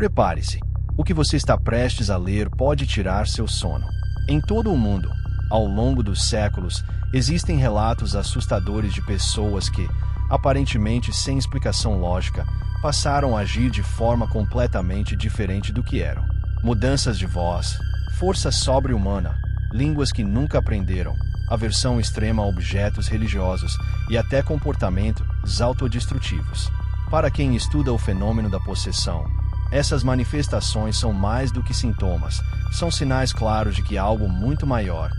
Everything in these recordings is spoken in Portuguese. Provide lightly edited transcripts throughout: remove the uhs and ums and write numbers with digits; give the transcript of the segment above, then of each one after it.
Prepare-se. O que você está prestes a ler pode tirar seu sono. Em todo o mundo, ao longo dos séculos, existem relatos assustadores de pessoas que, aparentemente sem explicação lógica, passaram a agir de forma completamente diferente do que eram. Mudanças de voz, força sobre-humana, línguas que nunca aprenderam, aversão extrema a objetos religiosos e até comportamentos autodestrutivos. Para quem estuda o fenômeno da possessão, essas manifestações são mais do que sintomas, são sinais claros de que algo muito maior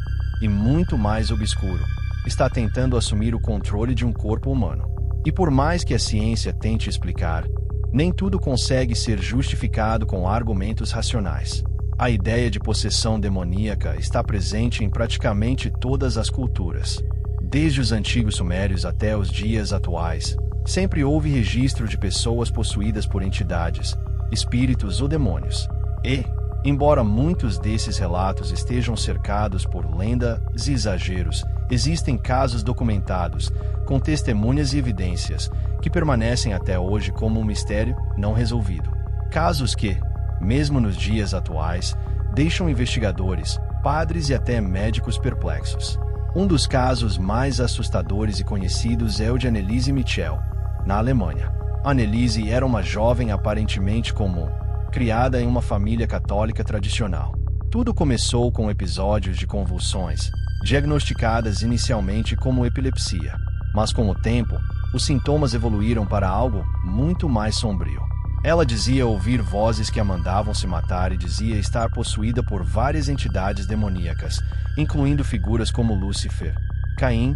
e muito mais obscuro está tentando assumir o controle de um corpo humano. E por mais que a ciência tente explicar, nem tudo consegue ser justificado com argumentos racionais. A ideia de possessão demoníaca está presente em praticamente todas as culturas. Desde os antigos sumérios até os dias atuais, sempre houve registro de pessoas possuídas por entidades, espíritos ou demônios. E, embora muitos desses relatos estejam cercados por lendas e exageros, existem casos documentados, com testemunhas e evidências, que permanecem até hoje como um mistério não resolvido. Casos que, mesmo nos dias atuais, deixam investigadores, padres e até médicos perplexos. Um dos casos mais assustadores e conhecidos é o de Anneliese Michel, na Alemanha. Anneliese era uma jovem aparentemente comum, criada em uma família católica tradicional. Tudo começou com episódios de convulsões, diagnosticadas inicialmente como epilepsia, mas com o tempo, os sintomas evoluíram para algo muito mais sombrio. Ela dizia ouvir vozes que a mandavam se matar e dizia estar possuída por várias entidades demoníacas, incluindo figuras como Lúcifer, Caim,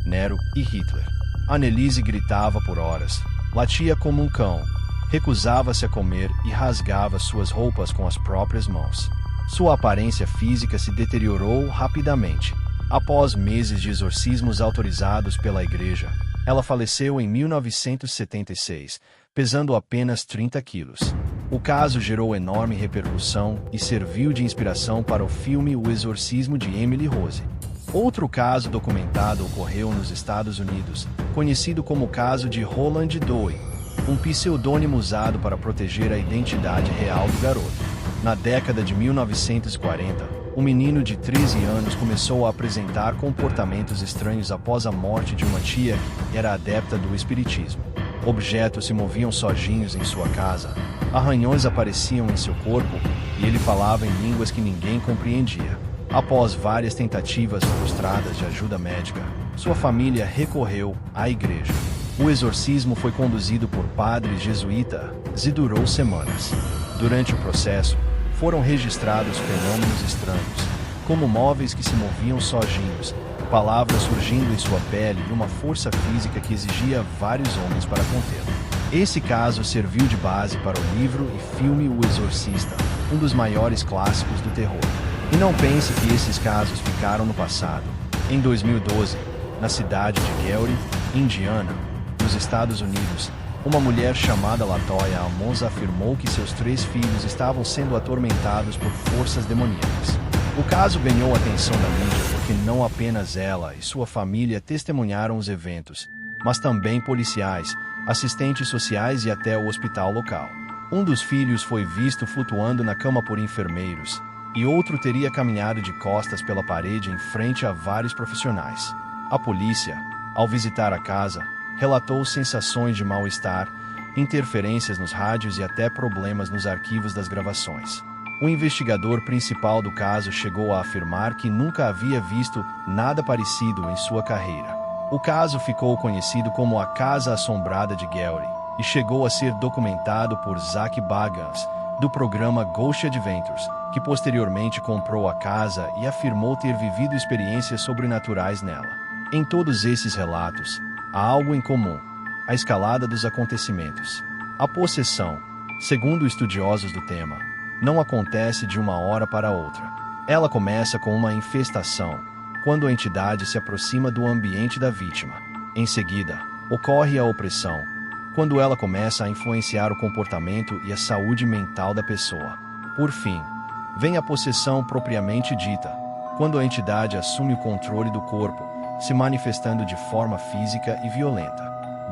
Nero e Hitler. Anneliese gritava por horas, latia como um cão, recusava-se a comer e rasgava suas roupas com as próprias mãos. Sua aparência física se deteriorou rapidamente. Após meses de exorcismos autorizados pela igreja, ela faleceu em 1976, pesando apenas 30 quilos. O caso gerou enorme repercussão e serviu de inspiração para o filme O Exorcismo de Emily Rose. Outro caso documentado ocorreu nos Estados Unidos, conhecido como o caso de Roland Doe, um pseudônimo usado para proteger a identidade real do garoto. Na década de 1940, um menino de 13 anos começou a apresentar comportamentos estranhos após a morte de uma tia que era adepta do espiritismo. Objetos se moviam sozinhos em sua casa, arranhões apareciam em seu corpo e ele falava em línguas que ninguém compreendia. Após várias tentativas frustradas de ajuda médica, sua família recorreu à igreja. O exorcismo foi conduzido por padres jesuítas e durou semanas. Durante o processo, foram registrados fenômenos estranhos, como móveis que se moviam sozinhos, palavras surgindo em sua pele e uma força física que exigia vários homens para contê-lo. Esse caso serviu de base para o livro e filme O Exorcista, um dos maiores clássicos do terror. E não pense que esses casos ficaram no passado. Em 2012, na cidade de Gary, Indiana, nos Estados Unidos, uma mulher chamada Latoya Amos afirmou que seus 3 filhos estavam sendo atormentados por forças demoníacas. O caso ganhou a atenção da mídia porque não apenas ela e sua família testemunharam os eventos, mas também policiais, assistentes sociais e até o hospital local. Um dos filhos foi visto flutuando na cama por enfermeiros, e outro teria caminhado de costas pela parede em frente a vários profissionais. A polícia, ao visitar a casa, relatou sensações de mal-estar, interferências nos rádios e até problemas nos arquivos das gravações. O investigador principal do caso chegou a afirmar que nunca havia visto nada parecido em sua carreira. O caso ficou conhecido como a Casa Assombrada de Gary e chegou a ser documentado por Zach Bagans, do programa Ghost Adventures, que posteriormente comprou a casa e afirmou ter vivido experiências sobrenaturais nela. Em todos esses relatos, há algo em comum: a escalada dos acontecimentos. A possessão, segundo estudiosos do tema, não acontece de uma hora para outra. Ela começa com uma infestação, quando a entidade se aproxima do ambiente da vítima. Em seguida, ocorre a opressão, quando ela começa a influenciar o comportamento e a saúde mental da pessoa. Por fim, vem a possessão propriamente dita, quando a entidade assume o controle do corpo, se manifestando de forma física e violenta.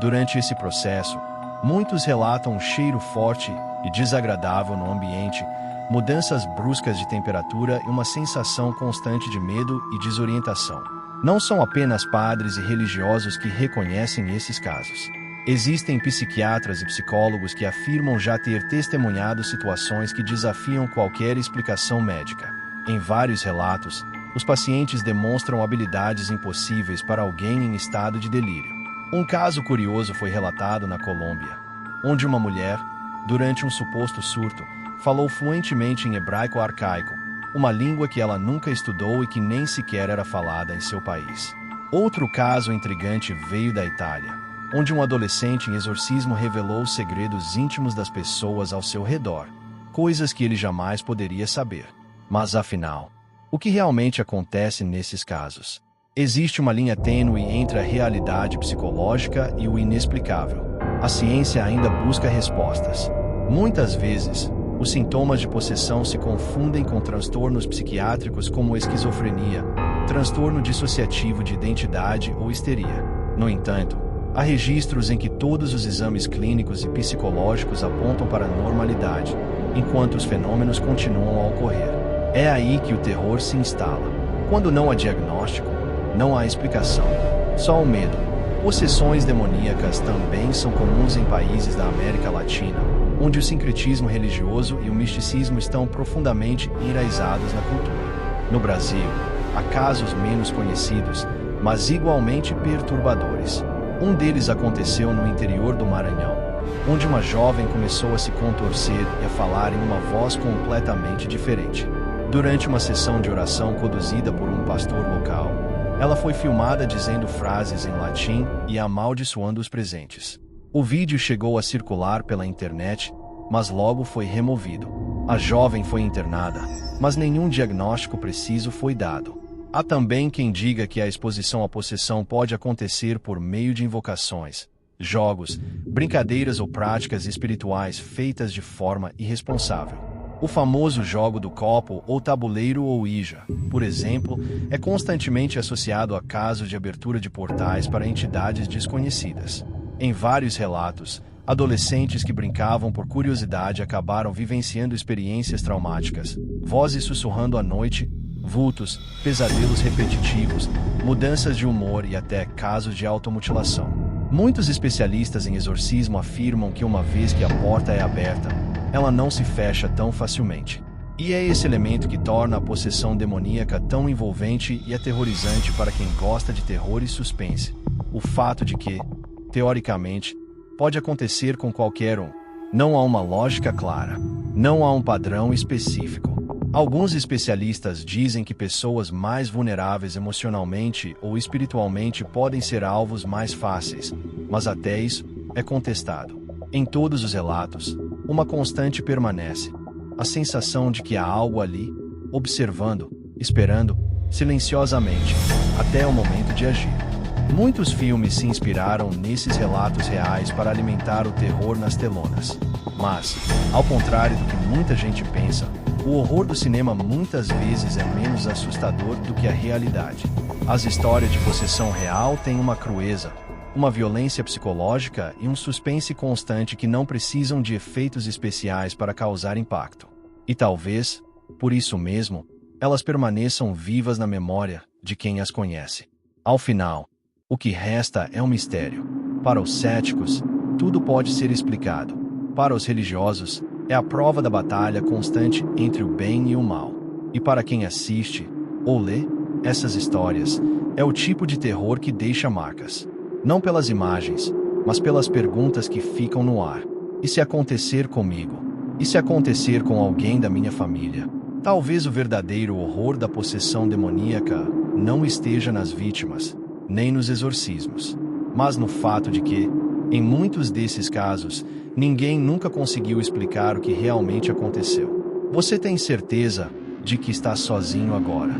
Durante esse processo, muitos relatam um cheiro forte e desagradável no ambiente, mudanças bruscas de temperatura e uma sensação constante de medo e desorientação. Não são apenas padres e religiosos que reconhecem esses casos. Existem psiquiatras e psicólogos que afirmam já ter testemunhado situações que desafiam qualquer explicação médica. Em vários relatos, os pacientes demonstram habilidades impossíveis para alguém em estado de delírio. Um caso curioso foi relatado na Colômbia, onde uma mulher, durante um suposto surto, falou fluentemente em hebraico arcaico, uma língua que ela nunca estudou e que nem sequer era falada em seu país. Outro caso intrigante veio da Itália, onde um adolescente em exorcismo revelou os segredos íntimos das pessoas ao seu redor, coisas que ele jamais poderia saber. Mas afinal, o que realmente acontece nesses casos? Existe uma linha tênue entre a realidade psicológica e o inexplicável. A ciência ainda busca respostas. Muitas vezes, os sintomas de possessão se confundem com transtornos psiquiátricos como esquizofrenia, transtorno dissociativo de identidade ou histeria. No entanto, há registros em que todos os exames clínicos e psicológicos apontam para a normalidade, enquanto os fenômenos continuam a ocorrer. É aí que o terror se instala. Quando não há diagnóstico, não há explicação, só o medo. Possessões demoníacas também são comuns em países da América Latina, onde o sincretismo religioso e o misticismo estão profundamente enraizados na cultura. No Brasil, há casos menos conhecidos, mas igualmente perturbadores. Um deles aconteceu no interior do Maranhão, onde uma jovem começou a se contorcer e a falar em uma voz completamente diferente. Durante uma sessão de oração conduzida por um pastor local, ela foi filmada dizendo frases em latim e amaldiçoando os presentes. O vídeo chegou a circular pela internet, mas logo foi removido. A jovem foi internada, mas nenhum diagnóstico preciso foi dado. Há também quem diga que a exposição à possessão pode acontecer por meio de invocações, jogos, brincadeiras ou práticas espirituais feitas de forma irresponsável. O famoso jogo do copo ou tabuleiro ou Ouija, por exemplo, é constantemente associado a casos de abertura de portais para entidades desconhecidas. Em vários relatos, adolescentes que brincavam por curiosidade acabaram vivenciando experiências traumáticas, vozes sussurrando à noite, vultos, pesadelos repetitivos, mudanças de humor e até casos de automutilação. Muitos especialistas em exorcismo afirmam que uma vez que a porta é aberta, ela não se fecha tão facilmente. E é esse elemento que torna a possessão demoníaca tão envolvente e aterrorizante para quem gosta de terror e suspense. O fato de que, teoricamente, pode acontecer com qualquer um. Não há uma lógica clara. Não há um padrão específico. Alguns especialistas dizem que pessoas mais vulneráveis emocionalmente ou espiritualmente podem ser alvos mais fáceis, mas até isso é contestado. Em todos os relatos, uma constante permanece: a sensação de que há algo ali, observando, esperando, silenciosamente, até o momento de agir. Muitos filmes se inspiraram nesses relatos reais para alimentar o terror nas telonas. Mas, ao contrário do que muita gente pensa, o horror do cinema muitas vezes é menos assustador do que a realidade. As histórias de possessão real têm uma crueza, uma violência psicológica e um suspense constante que não precisam de efeitos especiais para causar impacto. E talvez, por isso mesmo, elas permaneçam vivas na memória de quem as conhece. Ao final, o que resta é um mistério. Para os céticos, tudo pode ser explicado. Para os religiosos, é a prova da batalha constante entre o bem e o mal. E para quem assiste, ou lê, essas histórias, é o tipo de terror que deixa marcas. Não pelas imagens, mas pelas perguntas que ficam no ar. E se acontecer comigo? E se acontecer com alguém da minha família? Talvez o verdadeiro horror da possessão demoníaca não esteja nas vítimas, nem nos exorcismos, mas no fato de que, em muitos desses casos, ninguém nunca conseguiu explicar o que realmente aconteceu. Você tem certeza de que está sozinho agora?